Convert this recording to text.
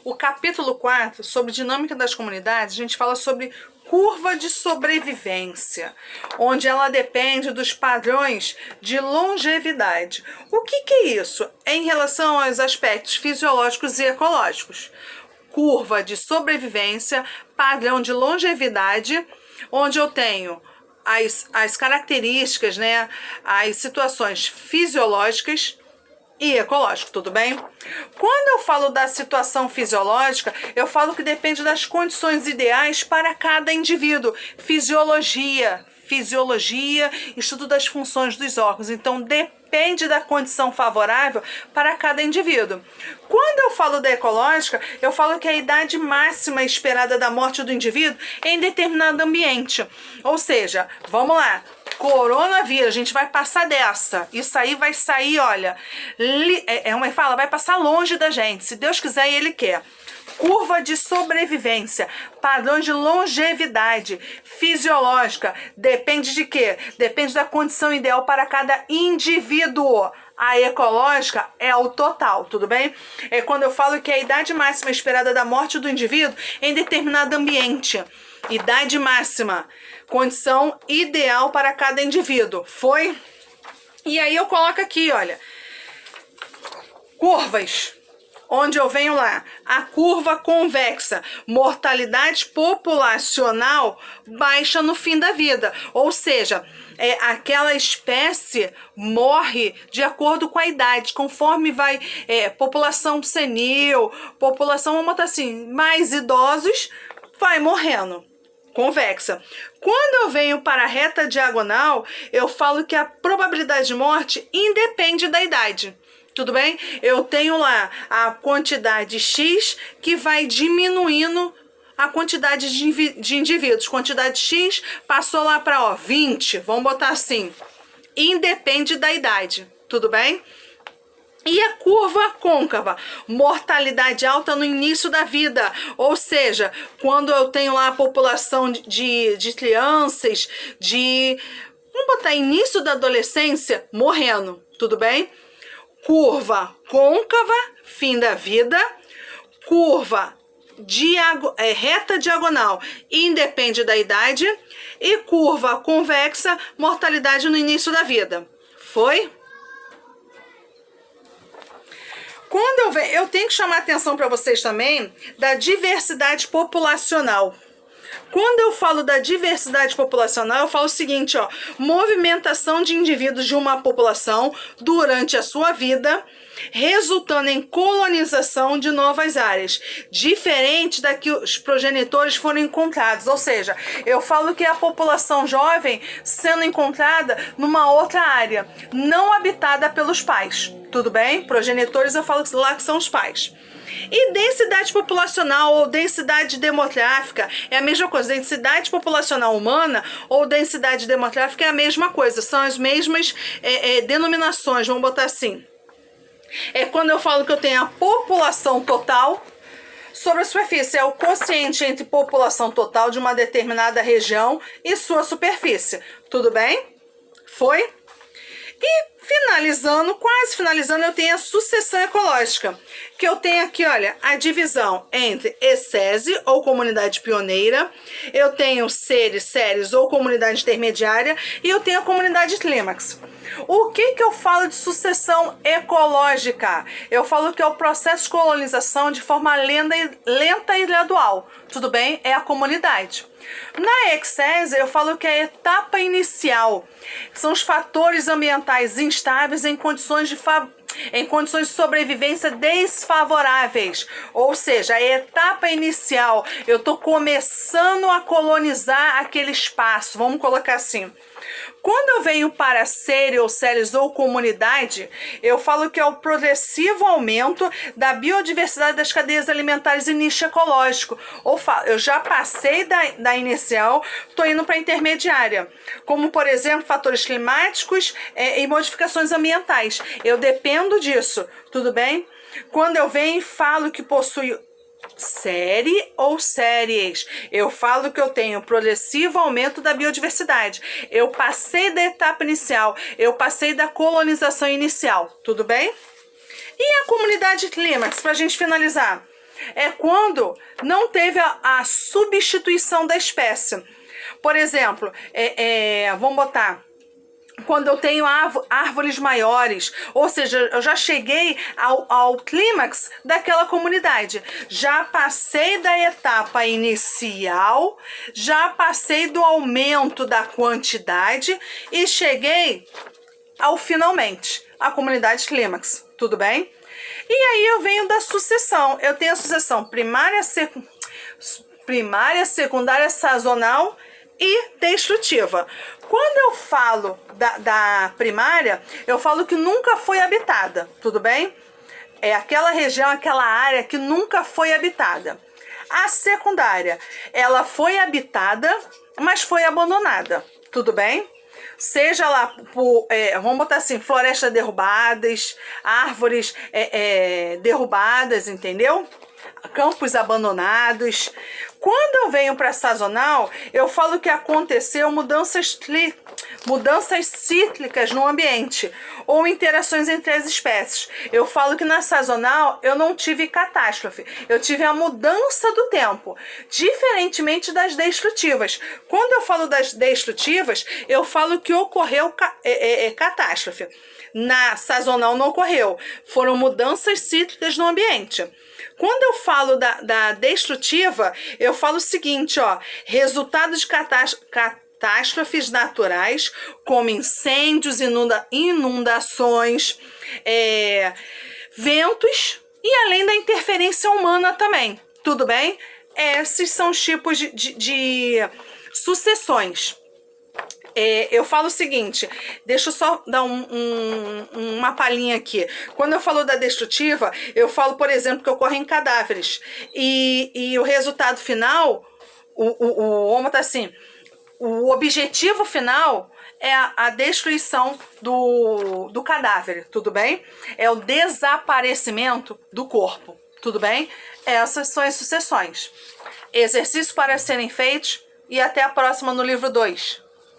O capítulo 4, sobre dinâmica das comunidades, a gente fala sobre curva de sobrevivência, onde ela depende dos padrões de longevidade. O que é isso? É em relação aos aspectos fisiológicos e ecológicos. Curva de sobrevivência, padrão de longevidade, onde eu tenho as características, né, as situações fisiológicas e ecológico, tudo bem? Quando eu falo da situação fisiológica, eu falo que depende das condições ideais para cada indivíduo. Fisiologia, estudo das funções dos órgãos. Então, depende da condição favorável para cada indivíduo. Quando eu falo da ecológica, eu falo que a idade máxima esperada da morte do indivíduo é em determinado ambiente. Ou seja, vamos lá. Coronavírus, a gente vai passar dessa. Isso aí vai sair, olha, vai passar longe da gente, se Deus quiser e Ele quer. Curva de sobrevivência, padrão de longevidade fisiológica, depende de quê? Depende da condição ideal para cada indivíduo. A ecológica é o total, tudo bem? É quando eu falo que a idade máxima esperada da morte do indivíduo é em determinado ambiente. Idade máxima, condição ideal para cada indivíduo. Foi? E aí eu coloco aqui, olha, curvas, onde eu venho lá, a curva convexa, mortalidade populacional baixa no fim da vida, ou seja, aquela espécie morre de acordo com a idade, conforme vai população senil, população, vamos botar assim, mais idosos, vai morrendo. Convexa. Quando eu venho para a reta diagonal, eu falo que a probabilidade de morte independe da idade. Tudo bem? Eu tenho lá a quantidade X que vai diminuindo a quantidade de indivíduos. Quantidade X passou lá para 20, vamos botar assim. Independe da idade. Tudo bem? E a curva côncava, mortalidade alta no início da vida, ou seja, quando eu tenho lá a população de crianças, vamos botar início da adolescência, morrendo, tudo bem? Curva côncava, fim da vida, curva reta diagonal, independe da idade, e curva convexa, mortalidade no início da vida. Foi? Quando eu tenho que chamar a atenção para vocês também da diversidade populacional. Quando eu falo da diversidade populacional, eu falo o seguinte, ó, movimentação de indivíduos de uma população durante a sua vida, resultando em colonização de novas áreas, diferente da que os progenitores foram encontrados. Ou seja, eu falo que é a população jovem sendo encontrada numa outra área, não habitada pelos pais. Tudo bem? Progenitores eu falo lá que são os pais. E densidade populacional ou densidade demográfica é a mesma coisa. Densidade populacional humana ou densidade demográfica é a mesma coisa. São as mesmas denominações, vamos botar assim. É quando eu falo que eu tenho a população total sobre a superfície. É o quociente entre população total de uma determinada região e sua superfície. Tudo bem? Foi? E finalizando, quase finalizando, eu tenho a sucessão ecológica, que eu tenho aqui, olha, a divisão entre ECESE, ou comunidade pioneira, eu tenho SERES, SERES, ou comunidade intermediária, e eu tenho a comunidade clímax. O que eu falo de sucessão ecológica? Eu falo que é o processo de colonização de forma lenta e gradual. Tudo bem? É a comunidade. Na ECESE, eu falo que é a etapa inicial. São os fatores ambientais instáveis em condições de sobrevivência desfavoráveis. Ou seja, a etapa inicial, eu estou começando a colonizar aquele espaço. Vamos colocar assim. Quando eu venho para série ou séries ou comunidade, eu falo que é o progressivo aumento da biodiversidade das cadeias alimentares e nicho ecológico. Eu já passei da inicial, estou indo para a intermediária, como, por exemplo, fatores climáticos e modificações ambientais. Eu dependo disso, tudo bem? Quando eu venho e falo que possui série ou séries, eu falo que eu tenho progressivo aumento da biodiversidade. Eu passei da etapa inicial, eu passei da colonização inicial, tudo bem? E a comunidade clímax, para a gente finalizar? é quando não teve a substituição da espécie. Por exemplo, vamos botar, quando eu tenho árvores maiores, ou seja, eu já cheguei ao clímax daquela comunidade, já passei da etapa inicial, já passei do aumento da quantidade e cheguei ao finalmente, a comunidade clímax, tudo bem? E aí eu venho da sucessão, eu tenho a sucessão primária, secundária, sazonal e destrutiva. Quando eu falo da primária, eu falo que nunca foi habitada, tudo bem? É aquela região, aquela área que nunca foi habitada. A secundária, ela foi habitada, mas foi abandonada, tudo bem? Seja lá por, vamos botar assim, florestas derrubadas, árvores derrubadas, entendeu? Campos abandonados. Quando eu venho para sazonal, eu falo que aconteceu mudanças cíclicas no ambiente ou interações entre as espécies. Eu falo que na sazonal eu não tive catástrofe, eu tive a mudança do tempo, diferentemente das destrutivas. Quando eu falo das destrutivas, eu falo que ocorreu catástrofe. Na sazonal não ocorreu, foram mudanças cíclicas no ambiente. Quando eu falo da destrutiva, eu falo o seguinte, ó, resultado de catástrofes naturais, como incêndios, inundações, ventos e além da interferência humana também, tudo bem? Esses são os tipos de sucessões. Eu falo o seguinte, deixa eu só dar uma palhinha aqui. Quando eu falo da destrutiva, eu falo, por exemplo, que ocorre em cadáveres. E o resultado final, vamos tá assim, o objetivo final é a destruição do cadáver, tudo bem? É o desaparecimento do corpo, tudo bem? Essas são as sucessões. Exercícios para serem feitos e até a próxima no livro 2.